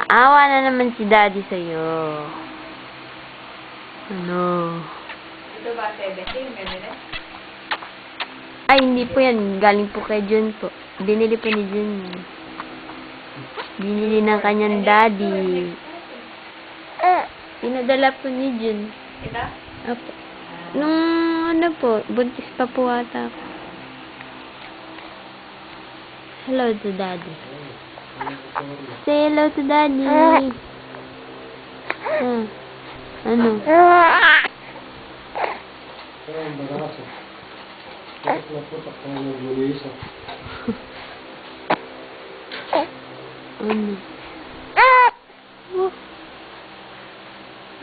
Naawa na naman si Daddy sa'yo. Ano? Ito ba, 17? Meron Ay, hindi po yan. Galing po kay Jun po. Binili po ni Jun yan. Binili ng kanyang daddy. Pinadala po ni Jun. Ito? Apo. Nung ano po, buntis pa po ata ako. Hello to Daddy. Say hello to Daddy. Ano? Ano? Oh.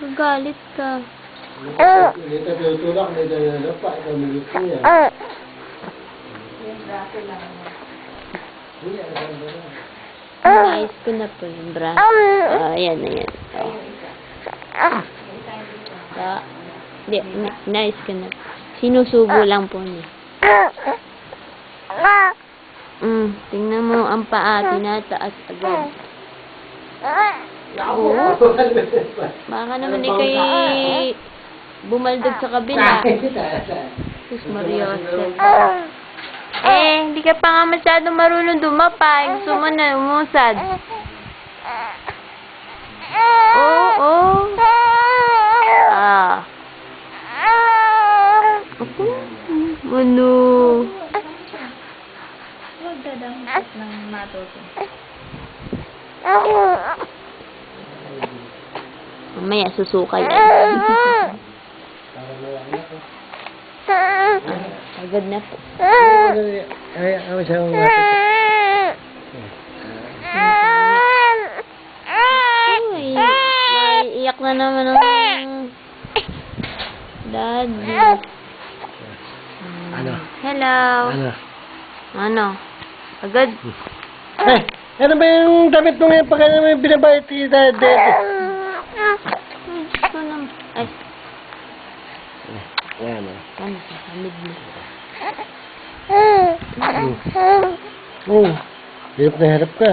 Magalit ka. Dito tutulak, dito pa, ito milit ko yan. Yung braso lang. Ayos ko na po yung bra. Ayan, ayan. Yung isa. Yung isa yung dito. Hindi, nice ko na. Sinusubo lang po niya. Tingnan mo ang paa, tinataas agad. Oo. Baka naman ikay bumaldog sa kabila. Sus, Mariosel. Hindi ka pa nga masyadong marunong dumapa. Gusto mo na umusad. Oo. Ano? Huwag dadamot ng matuto. Mamaya susuka yan. Agad na po. Ay, ano siya ang Iyak na naman ang Daddy. Ano? Hello. Ano? Ano? Agad. Ano ba yung damit mo ngayon pagka naman binabayad si Daddy? Gusto naman. Ay, Yan ano sa kamid mo? hirap na hirap ka.